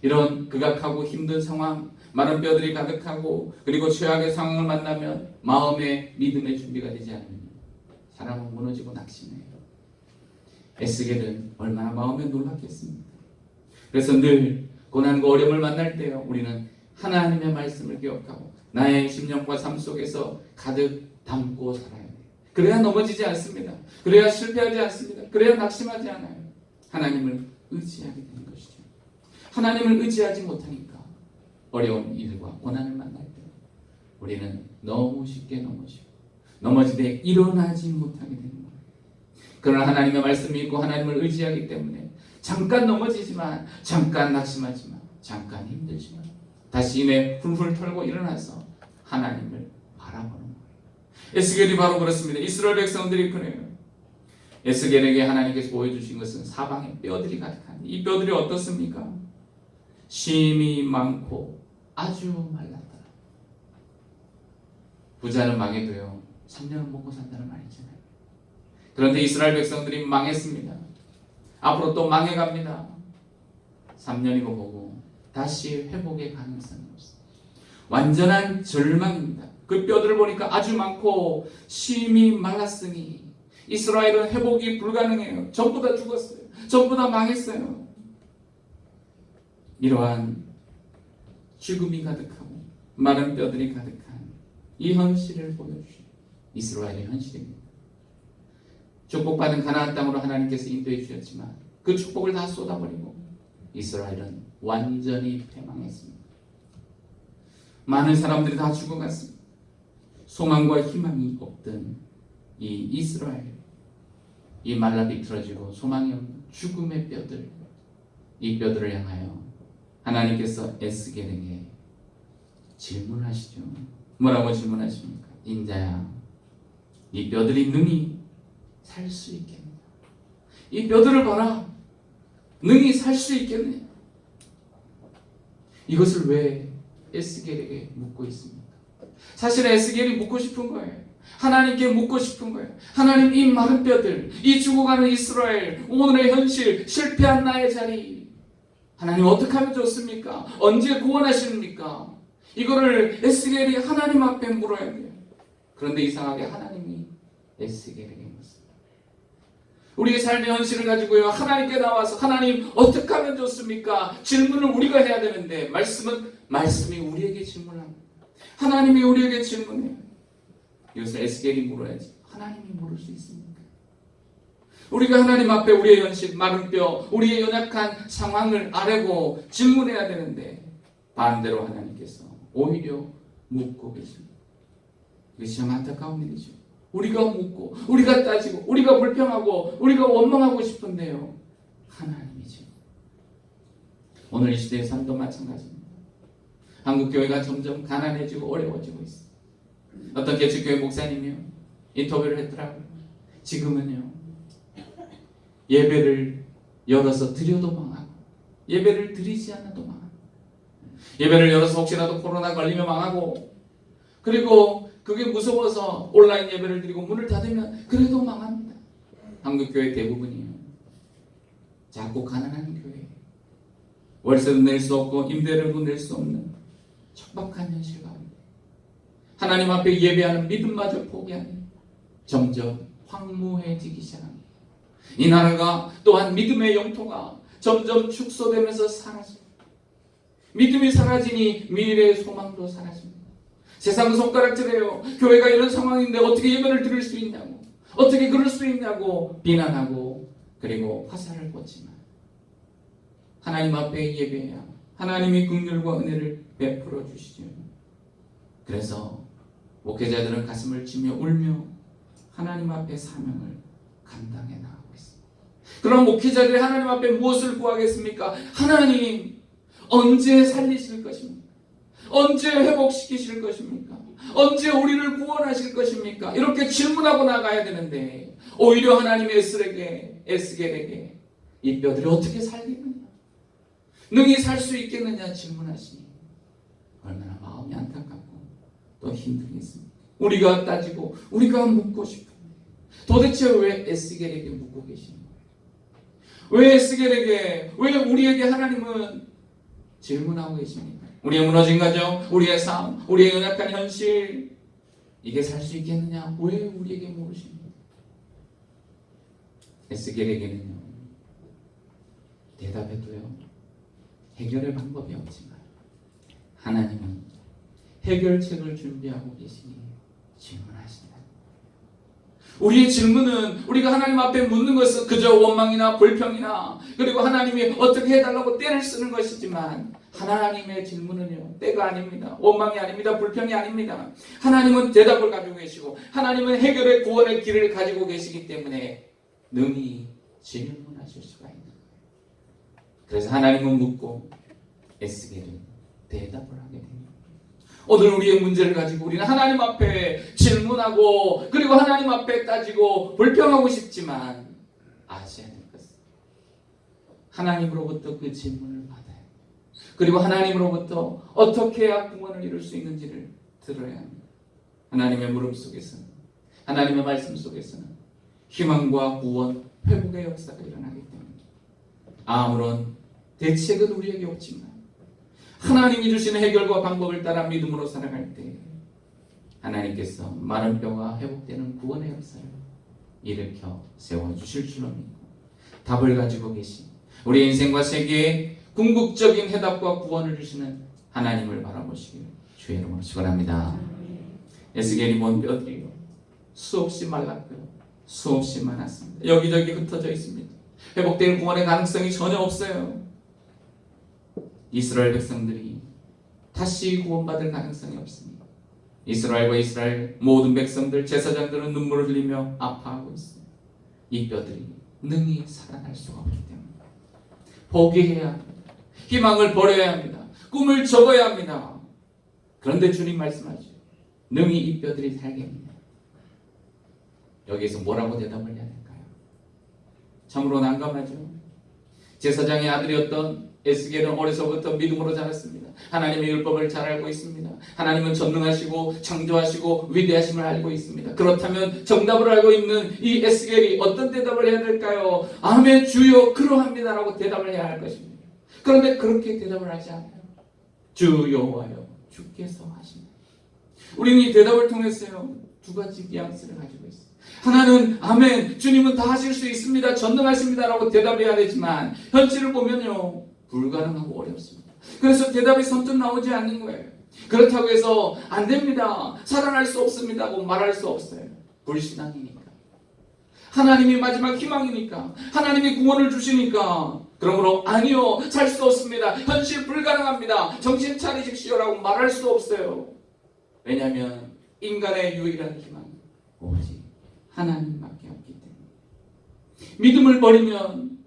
이런 극악하고 힘든 상황, 마른 뼈들이 가득하고 그리고 최악의 상황을 만나면 마음의 믿음의 준비가 되지 않으면 사람은 무너지고 낙심해요. 에스겔은 얼마나 마음에 놀랐겠습니까? 그래서 늘 고난과 어려움을 만날 때요, 우리는 하나님의 말씀을 기억하고 나의 심령과 삶 속에서 가득 담고 살아야 돼요. 그래야 넘어지지 않습니다. 그래야 실패하지 않습니다. 그래야 낙심하지 않아요. 하나님을 의지하게 되는 것이죠. 하나님을 의지하지 못하니까 어려운 일과 고난을 만날 때 우리는 너무 쉽게 넘어지되 일어나지 못하게 되는 거예요. 그러나 하나님의 말씀을 믿고 하나님을 의지하기 때문에 잠깐 넘어지지만, 잠깐 낙심하지만, 잠깐 힘들지만 다시 힘에 훌훌 털고 일어나서 하나님을 바라보는 거예요. 에스겔이 바로 그렇습니다. 이스라엘 백성들이 그래요. 에스겔에게 하나님께서 보여주신 것은 사방에 뼈들이 가득한, 이 뼈들이 어떻습니까? 쉼이 많고 아주 말랐다. 부자는 망해도요 3년은 먹고 산다는 말이잖아요. 그런데 이스라엘 백성들이 망했습니다. 앞으로 또 망해갑니다. 3년이고 보고 다시 회복의 가능성이 없습니다. 완전한 절망입니다. 그 뼈들을 보니까 아주 많고 심이 말랐으니 이스라엘은 회복이 불가능해요. 전부 다 죽었어요. 전부 다 망했어요. 이러한 죽음이 가득하고 마른 뼈들이 가득한 이 현실을 보여주신 이스라엘의 현실입니다. 축복받은 가나안 땅으로 하나님께서 인도해 주셨지만 그 축복을 다 쏟아버리고 이스라엘은 완전히 패망했습니다. 많은 사람들이 다 죽어갔습니다. 소망과 희망이 없던 이 이스라엘, 이 말라 비틀어지고 소망이 없는 죽음의 뼈들, 이 뼈들을 향하여 하나님께서 에스겔에게 질문하시죠. 뭐라고 질문하십니까? 인자야, 이 뼈들이 능히 살 수 있겠느냐? 이 뼈들을 봐라. 능히 살 수 있겠느냐? 이것을 왜 에스겔에게 묻고 있습니까? 사실 에스겔이 묻고 싶은 거예요. 하나님께 묻고 싶은 거예요. 하나님, 이 마른 뼈들, 이 죽어가는 이스라엘, 오늘의 현실, 실패한 나의 자리, 하나님 어떻게 하면 좋습니까? 언제 구원하십니까? 이거를 에스겔이 하나님 앞에 물어야 돼요. 그런데 이상하게 하나님이 에스겔에게 묻습니다. 우리의 삶의 현실을 가지고요, 하나님께 나와서 하나님 어떻게 하면 좋습니까? 질문을 우리가 해야 되는데 말씀이 우리에게 질문합니다. 하나님이 우리에게 질문해요. 이것을 에스겔이 물어야지 하나님이 물을 수 있습니까? 우리가 하나님 앞에 우리의 현실, 마른 뼈, 우리의 연약한 상황을 아뢰고 질문해야 되는데 반대로 하나님께서 오히려 묻고 계십니다. 이것이 참 안타까운 일이죠. 우리가 묻고 우리가 따지고 우리가 불평하고 우리가 원망하고 싶은데요, 하나님이죠. 오늘 이 시대의 삶도 마찬가지입니다. 한국교회가 점점 가난해지고 어려워지고 있습니다. 어떤 개척교회 목사님이요 인터뷰를 했더라고요. 지금은요 예배를 열어서 드려도 망하고 예배를 드리지 않아도 망하고 예배를 열어서 혹시라도 코로나 걸리면 망하고 그리고 그게 무서워서 온라인 예배를 드리고 문을 닫으면 그래도 망합니다. 한국교회 대부분이요 작고 가난한 교회, 월세도 낼 수 없고 임대료도 낼 수 없는 척박한 현실 가운데 하나님 앞에 예배하는 믿음마저 포기하니 점점 황무해지기 시작합니다. 이 나라가 또한 믿음의 영토가 점점 축소되면서 사라집니다. 믿음이 사라지니 미래의 소망도 사라집니다. 세상 손가락질해요. 교회가 이런 상황인데 어떻게 예배를 드릴 수 있냐고, 어떻게 그럴 수 있냐고 비난하고 그리고 화살을 꽂지만 하나님 앞에 예배해야 하나님이 긍휼과 은혜를 베풀어 주시죠. 그래서 목회자들은 가슴을 치며 울며 하나님 앞에 사명을 감당해 나가고 있습니다. 그럼 목회자들이 하나님 앞에 무엇을 구하겠습니까? 하나님 언제 살리실 것입니까? 언제 회복시키실 것입니까? 언제 우리를 구원하실 것입니까? 이렇게 질문하고 나가야 되는데 오히려 하나님이 에스겔에게 이 뼈들이 어떻게 살리느냐, 능히 살 수 있겠느냐 질문하시니 얼마나 마음이 안타깝고 또 힘들겠습니까? 우리가 따지고 우리가 묻고 싶은데 도대체 왜 에스겔에게 묻고 계시는 거예요? 왜 에스겔에게, 왜 우리에게 하나님은 질문하고 계십니까? 우리의 무너진 가정, 우리의 삶, 우리의 연약한 현실, 이게 살 수 있겠느냐? 왜 우리에게 물으십니까? 에스겔에게는요, 대답해도요, 해결의 방법이 없지만 하나님은 해결책을 준비하고 계시니 질문하신다. 우리의 질문은, 우리가 하나님 앞에 묻는 것은 그저 원망이나 불평이나, 그리고 하나님이 어떻게 해달라고 때를 쓰는 것이지만, 하나님의 질문은요, 때가 아닙니다. 원망이 아닙니다. 불평이 아닙니다. 하나님은 대답을 가지고 계시고, 하나님은 해결의 구원의 길을 가지고 계시기 때문에 능히 질문하실 수가 있는 거예요. 그래서 하나님은 묻고 에스겔은 대답을 하게 됩니다. 오늘 우리의 문제를 가지고 우리는 하나님 앞에 질문하고, 그리고 하나님 앞에 따지고 불평하고 싶지만, 아셔야 될 것은 하나님으로부터 그 질문을 받아요. 그리고 하나님으로부터 어떻게 해야 구원을 이룰 수 있는지를 들어야 합니다. 하나님의 물음 속에서는, 하나님의 말씀 속에서는 희망과 구원, 회복의 역사가 일어나기 때문에 아무런 대책은 우리에게 없지만, 하나님이 주시는 해결과 방법을 따라 믿음으로 살아갈 때 하나님께서 마른 뼈가 회복되는 구원의 역사를 일으켜 세워주실 줄로 믿고, 답을 가지고 계신, 우리 인생과 세계에 궁극적인 해답과 구원을 주시는 하나님을 바라보시길 주의 이름으로 축원합니다. 에스겔이 본 뼈들이요, 수없이 말랐고요, 수없이 많았습니다. 여기저기 흩어져 있습니다. 회복될 구원의 가능성이 전혀 없어요. 이스라엘 백성들이 다시 구원받을 가능성이 없습니다. 이스라엘과 이스라엘 모든 백성들, 제사장들은 눈물을 흘리며 아파하고 있습니다. 이 뼈들이 능히 살아날 수가 없기 때문에 포기해야 합니다. 희망을 버려야 합니다. 꿈을 접어야 합니다. 그런데 주님 말씀하죠. 능히 이 뼈들이 살겠느냐. 여기에서 뭐라고 대답을 해야 될까요? 참으로 난감하죠. 제사장의 아들이었던 에스겔은 어려서부터 믿음으로 자랐습니다. 하나님의 율법을 잘 알고 있습니다. 하나님은 전능하시고 창조하시고 위대하심을 알고 있습니다. 그렇다면 정답을 알고 있는 이 에스겔이 어떤 대답을 해야 될까요? 아멘 주여 그러합니다라고 대답을 해야 할 것입니다. 그런데 그렇게 대답을 하지 않아요. 주 여호와여 주께서 하십니다. 우리는 이 대답을 통해서요, 두 가지 뉘앙스를 가지고 있어요. 하나는 아멘 주님은 다 하실 수 있습니다, 전능하십니다라고 대답해야 되지만, 현실을 보면요 불가능하고 어렵습니다. 그래서 대답이 선뜻 나오지 않는 거예요. 그렇다고 해서 안 됩니다, 살아날 수 없습니다고 말할 수 없어요. 불신앙이니까, 하나님이 마지막 희망이니까, 하나님이 구원을 주시니까, 그러므로 아니요 살 수 없습니다, 현실 불가능합니다, 정신 차리십시오라고 말할 수 없어요. 왜냐하면 인간의 유일한 희망은 오직 하나님밖에 없기 때문에. 믿음을 버리면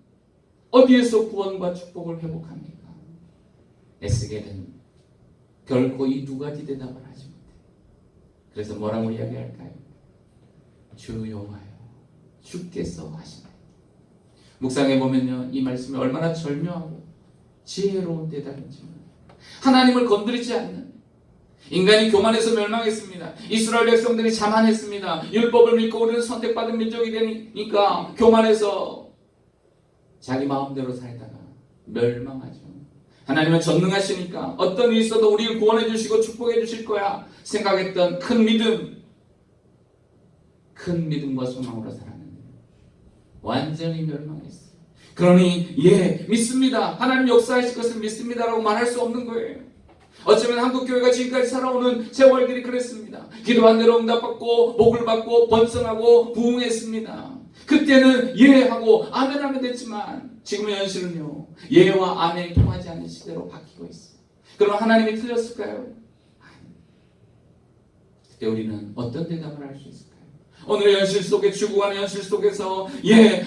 어디에서 구원과 축복을 회복합니까? 에스겔은 결코 이 두 가지 대답을 하지 못해요. 그래서 뭐라고 이야기할까요? 주 여호와여 주께서 하시나이다. 묵상해 보면요, 이 말씀이 얼마나 절묘하고 지혜로운 대답인지 몰라요. 하나님을 건드리지 않는, 인간이 교만해서 멸망했습니다. 이스라엘 백성들이 자만했습니다. 율법을 믿고 우리는 선택받은 민족이 되니까 교만해서 자기 마음대로 살다가 멸망하죠. 하나님은 전능하시니까 어떤 일이 있어도 우리를 구원해 주시고 축복해 주실 거야 생각했던 큰 믿음과 소망으로 살았는데 완전히 멸망했어요. 그러니 믿습니다, 하나님 역사하실 것을 믿습니다라고 말할 수 없는 거예요. 어쩌면 한국교회가 지금까지 살아오는 세월들이 그랬습니다. 기도한 대로 응답받고 복을 받고 번성하고 부흥했습니다. 그때는 하고 아멘 하면 됐지만, 지금의 현실은요 예와 아멘이 통하지 않는 시대로 바뀌고 있어요. 그럼 하나님이 틀렸을까요? 그때 우리는 어떤 대답을 할 수 있을까요? 오늘의 현실 속에, 죽어가는 현실 속에서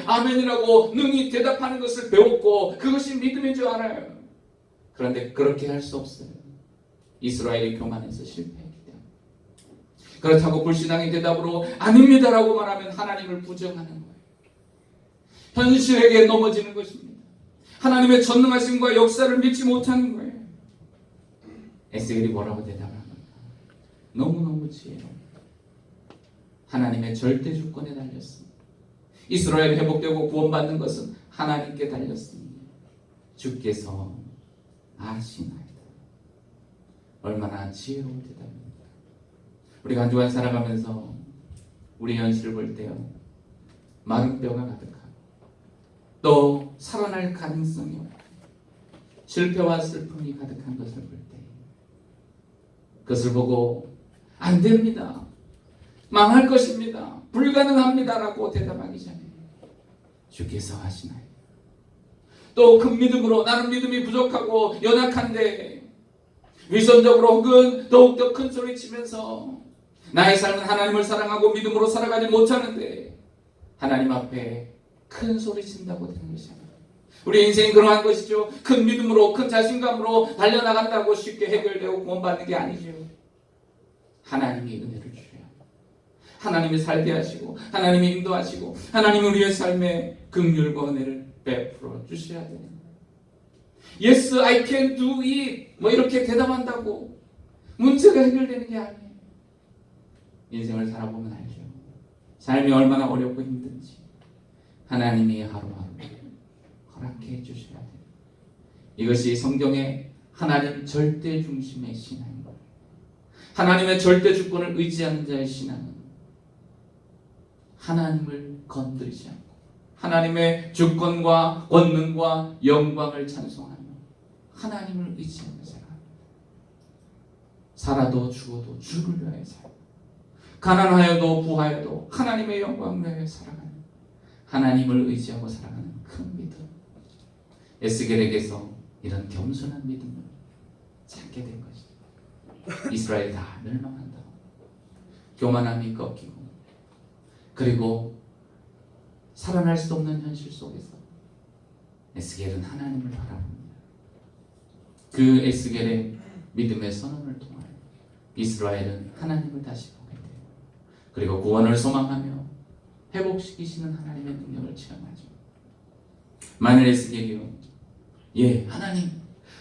아멘이라고 능히 대답하는 것을 배웠고 그것이 믿음인 줄 알아요. 그런데 그렇게 할 수 없어요. 이스라엘이 교만해서 실패했기 때문에. 그렇다고 불신앙의 대답으로 아닙니다라고 말하면 하나님을 부정하는 거예요. 현실에게 넘어지는 것입니다. 하나님의 전능하심과 역사를 믿지 못하는 거예요. 에스겔이 뭐라고 대답합니까? 너무너무 지혜로워요. 하나님의 절대 주권에 달렸습니다. 이스라엘이 회복되고 구원받는 것은 하나님께 달렸습니다. 주께서 아시나이다. 얼마나 지혜로운 대답입니까? 우리가 한 주간 살아가면서 우리 현실을 볼 때요, 마른 뼈가 가득하고 또 살아날 가능성이 없고 실패와 슬픔이 가득한 것을 볼 때, 그것을 보고 안 됩니다, 망할 것입니다, 불가능합니다라고 대답하기 전에 주께서 하시나요? 또 큰 믿음으로 나는 믿음이 부족하고 연약한데 위선적으로 혹은 더욱더 큰 소리 치면서 나의 삶은 하나님을 사랑하고 믿음으로 살아가지 못하는데 하나님 앞에 큰 소리 친다고 되는 것이죠. 우리 인생이 그러한 것이죠. 큰 믿음으로 큰 자신감으로 달려나간다고 쉽게 해결되고 구원받는 게 아니죠. 하나님이 은혜를 주셔야 하나님이 살게 하시고 하나님이 인도하시고 하나님이 우리의 삶에 긍휼과 은혜를 베풀어 주셔야 되는 거예요. Yes, I can do it. 뭐 이렇게 대답한다고 문제가 해결되는 게 아니에요. 인생을 살아보면 알죠. 삶이 얼마나 어렵고 힘든지 하나님이 하루하루 허락해 주셔야 돼요. 이것이 성경의 하나님 절대 중심의 신앙인 거예요. 하나님의 절대 주권을 의지하는 자의 신앙은 하나님을 건드리지 않고 하나님의 주권과 권능과 영광을 찬송하며 하나님을 의지하며 살아갑니다. 살아도 죽어도 주를 위하여 살고 가난하여도 부하여도 하나님의 영광을 위하여 살아가는 하나님을 의지하고 살아가는 큰 믿음. 에스겔에게서 이런 겸손한 믿음을 찾게 된 것이죠. 이스라엘 다 멸망한다. 교만함이 꺾이고 그리고 살아날 수 없는 현실 속에서 에스겔은 하나님을 바라봅니다. 그 에스겔의 믿음의 선언을 통하여 이스라엘은 하나님을 다시 보게 돼요. 그리고 구원을 소망하며 회복시키시는 하나님의 능력을 체험하죠. 만일 에스겔이요, 예, 하나님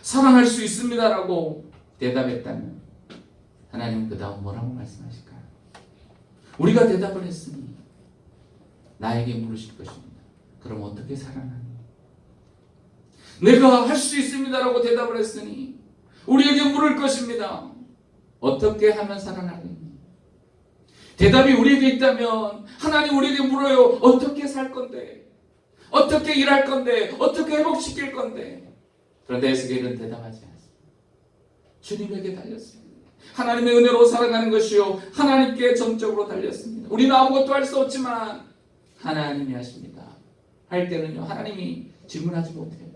살아날 수 있습니다라고 대답했다면 하나님 그 다음 뭐라고 말씀하실까요? 우리가 대답을 했으니 나에게 물으실 것입니다. 그럼 어떻게 살아나니? 내가 할 수 있습니다라고 대답을 했으니 우리에게 물을 것입니다. 어떻게 하면 살아나겠니? 대답이 우리에게 있다면 하나님 우리에게 물어요. 어떻게 살 건데? 어떻게 일할 건데? 어떻게 회복시킬 건데? 그런데 에스겔은 대답하지 않습니다. 주님에게 달렸습니다. 하나님의 은혜로 살아가는 것이요 하나님께 전적으로 달렸습니다. 우리는 아무것도 할 수 없지만 하나님이 하십니다. 할 때는요 하나님이 질문하지 못해요.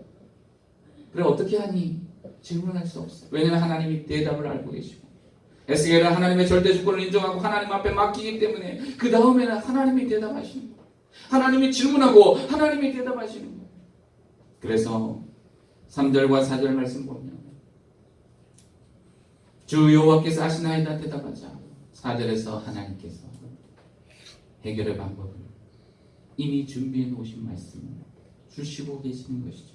그래 어떻게 하니? 질문할 수 없어요. 왜냐하면 하나님이 대답을 알고 계시고 에스겔은 하나님의 절대 주권을 인정하고 하나님 앞에 맡기기 때문에 그 다음에는 하나님이 대답하시는 거예요. 하나님이 질문하고 하나님이 대답하시는 거예요. 그래서 3절과 4절 말씀 보면 주 여호와께서 하시나이다 대답하자 4절에서 하나님께서 해결의 방법을 이미 준비해 놓으신 말씀을 주시고 계시는 것이죠.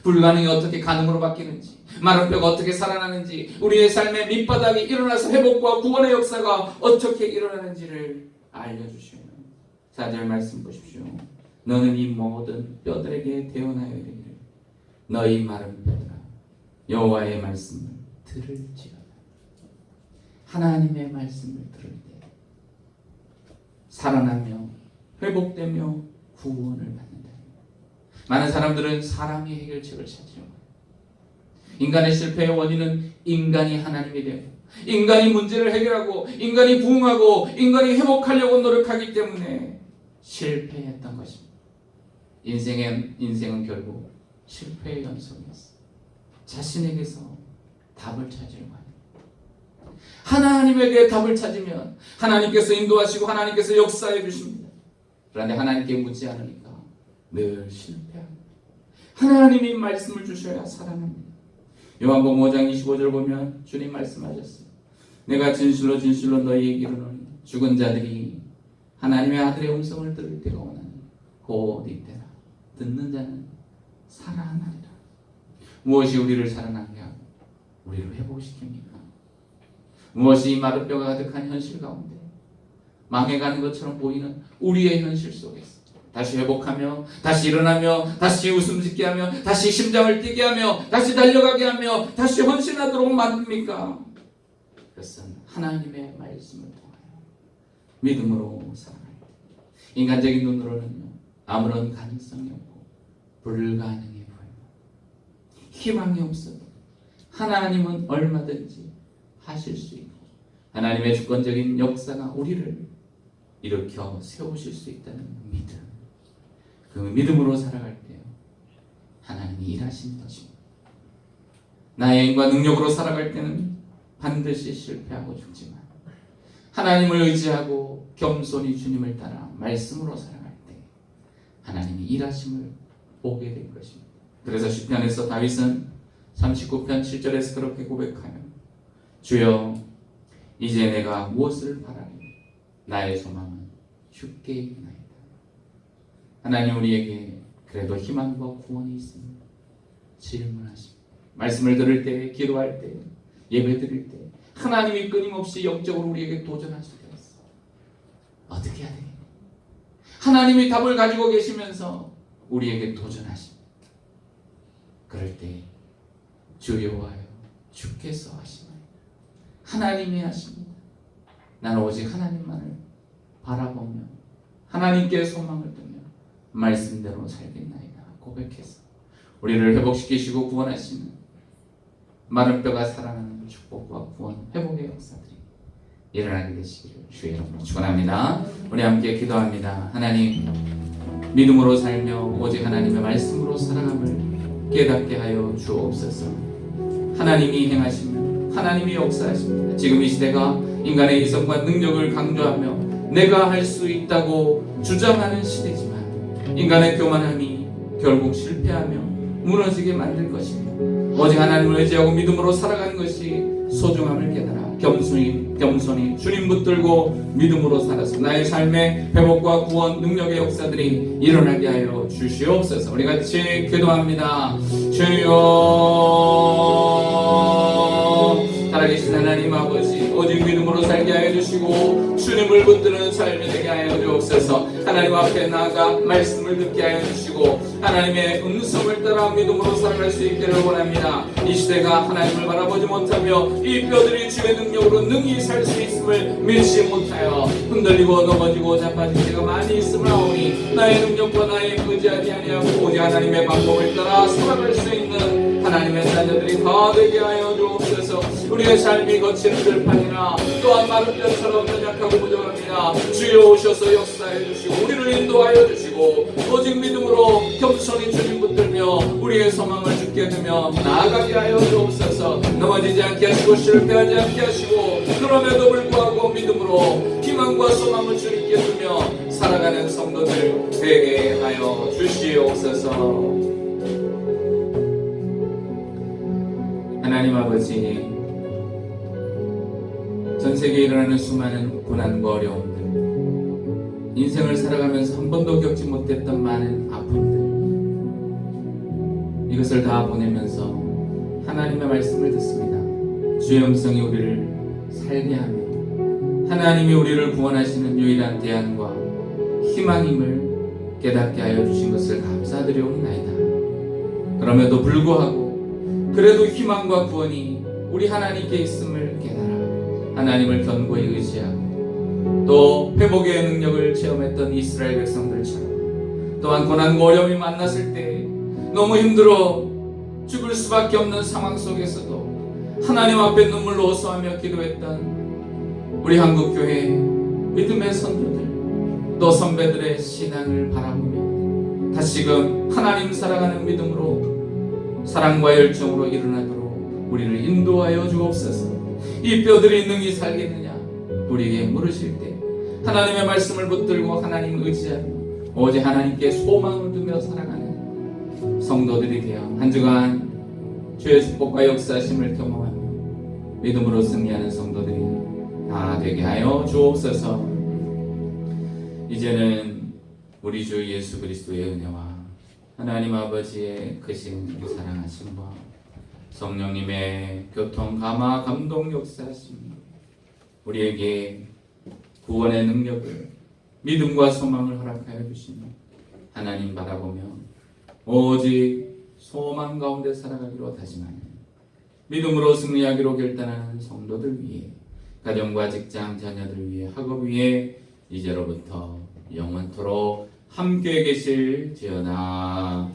불가능이 어떻게 가능으로 바뀌는지, 마른 뼈가 어떻게 살아나는지, 우리의 삶의 밑바닥이 일어나서 회복과 구원의 역사가 어떻게 일어나는지를 알려주시오. 4절 말씀 보십시오. 너는 이 모든 뼈들에게 대언하여 이르기를 너희 마른 뼈들아 여호와의 말씀을 들을지어다. 하나님의 말씀을 들을 때 살아나며 회복되며 구원을 받는다. 많은 사람들은 사람이 해결책을 찾죠. 인간의 실패의 원인은 인간이 하나님이 되고 인간이 문제를 해결하고 인간이 부흥하고 인간이 회복하려고 노력하기 때문에 실패했던 것입니다. 인생은 결국 실패의 연속이었어요. 자신에게서 답을 찾으려고 합니다. 하나님에게 답을 찾으면 하나님께서 인도하시고 하나님께서 역사해 주십니다. 그런데 하나님께 묻지 않으니까 늘 실패합니다. 하나님이 말씀을 주셔야 살아납니다. 요한복음 5장 25절 보면 주님 말씀하셨어요. 내가 진실로 진실로 너희에게 이르노니 죽은 자들이 하나님의 아들의 음성을 들을 때가 오나니 곧 이때라. 듣는 자는 살아나리라. 무엇이 우리를 살아나게 하고 우리를 회복시킵니까? 무엇이 마른 뼈가 가득한 현실 가운데 망해가는 것처럼 보이는 우리의 현실 속에서 다시 회복하며 다시 일어나며 다시 웃음 짓게 하며 다시 심장을 뛰게 하며 다시 달려가게 하며 다시 헌신하도록 만듭니까? 그것은 하나님의 말씀을 통하여 믿음으로 살아갈 때 인간적인 눈으로는요 아무런 가능성이 없고 불가능해 보입니다. 희망이 없어도 하나님은 얼마든지 하실 수 있고 하나님의 주권적인 역사가 우리를 일으켜 세우실 수 있다는 믿음, 그 믿음으로 살아갈 때 하나님이 일하시는 것입니다. 나의 힘과 능력으로 살아갈 때는 반드시 실패하고 죽지만 하나님을 의지하고 겸손히 주님을 따라 말씀으로 살아갈 때 하나님이 일하심을 보게 될 것입니다. 그래서 시편에서 다윗은 39편 7절에서 그렇게 고백하여 주여 이제 내가 무엇을 바라리 나의 소망은 주께 있나이다. 하나님 우리에게 그래도 희망과 구원이 있습니다. 질문하십니다. 말씀을 들을 때, 기도할 때, 예배 드릴 때 하나님이 끊임없이 영적으로 우리에게 도전하실 때가 있어요. 어떻게 해야 되겠냐? 하나님이 답을 가지고 계시면서 우리에게 도전하십니다. 그럴 때 주여와요 주께서 하시나이다. 하나님이 하십니다. 나는 오직 하나님만을 바라보며 하나님께 소망을 두며 말씀대로 살겠나이다 고백해서 우리를 회복시키시고 구원하시는 마른 뼈가 살아나는 축복과 구원, 회복의 역사들이 일어나게 되시기를 주의 이름으로 축원합니다. 우리 함께 기도합니다. 하나님 믿음으로 살며 오직 하나님의 말씀으로 살아감을 깨닫게 하여 주옵소서. 하나님이 행하시면 하나님이 역사하십니다. 지금 이 시대가 인간의 이성과 능력을 강조하며 내가 할 수 있다고 주장하는 시대지만 인간의 교만함이 결국 실패하며 무너지게 만들 것입니다. 오직 하나님을 의지하고 믿음으로 살아가는 것이 소중함을 깨달아 겸손히 주님 붙들고 믿음으로 살아서 나의 삶의 회복과 구원 능력의 역사들이 일어나게 하여 주시옵소서. 우리 같이 기도합니다. 주여 살아계신 하나님 아버지 오직 믿음으로 살게 하여 주시고 주님을 붙드는 삶이 되게 하여 주옵소서. 하나님 앞에 나아가 말씀을 듣게 하여 주시고 하나님의 음성을 따라 믿음으로 살아갈 수 있기를 원합니다. 이 시대가 하나님을 바라보지 못하며 이 뼈들이 주의 능력으로 능히 살 수 있음을 믿지 못하여 흔들리고 넘어지고 자빠질 때가 많이 있음을 아오니 나의 능력과 나의 의지하지 아니하고 오직 하나님의 방법을 따라 살아갈 수 있는 하나님의 자녀들이 다 되게 하여 주옵소서. 우리의 삶이 거친 들판이나 또한 마른 뼈처럼 연약하고 부족합니다. 주여 오셔서 역사해 주시고 우리를 인도하여 주시고 오직 믿음으로 겸손히 주님 붙들며 우리의 소망을 주께 두며 나아가게 하여 주옵소서. 넘어지지 않게 하시고 실패하지 않게 하시고 그럼에도 불구하고 믿음으로 희망과 소망을 주님께 두며 살아가는 성도들 되게 하여 주시옵소서. 하나님 아버지 전세계에 일어나는 수많은 고난과 어려움들 인생을 살아가면서 한 번도 겪지 못했던 많은 아픔들 이것을 다 보내면서 하나님의 말씀을 듣습니다. 주의 음성이 우리를 살게 하며 하나님이 우리를 구원하시는 유일한 대안과 희망임을 깨닫게 하여 주신 것을 감사드리옵나이다. 그럼에도 불구하고 그래도 희망과 구원이 우리 하나님께 있음을 깨달아 하나님을 견고히 의지하고 또 회복의 능력을 체험했던 이스라엘 백성들처럼 또한 고난과 어려움이 만났을 때 너무 힘들어 죽을 수밖에 없는 상황 속에서도 하나님 앞에 눈물로 호소하며 기도했던 우리 한국교회 믿음의 선조들 또 선배들의 신앙을 바라보며 다시금 하나님 살아가는 믿음으로 사랑과 열정으로 일어나도록 우리를 인도하여 주옵소서. 이 뼈들이 능히 살겠느냐 우리에게 물으실 때 하나님의 말씀을 붙들고 하나님을 의지하며 오직 하나님께 소망을 두며 살아가는 성도들이 되어 한 주간 주의 축복과 역사심을 경험하며 믿음으로 승리하는 성도들이 다 되게 하여 주옵소서. 이제는 우리 주 예수 그리스도의 은혜와 하나님 아버지의 크신 사랑하심과 성령님의 교통, 감화, 감동 역사하심 우리에게 구원의 능력을 믿음과 소망을 허락하여 주시며 하나님 바라보며 오직 소망 가운데 살아가기로 다짐하는 믿음으로 승리하기로 결단하는 성도들 위해 가정과 직장 자녀들 위해 학업 위해 이제로부터 영원토록 함께 계실지어다.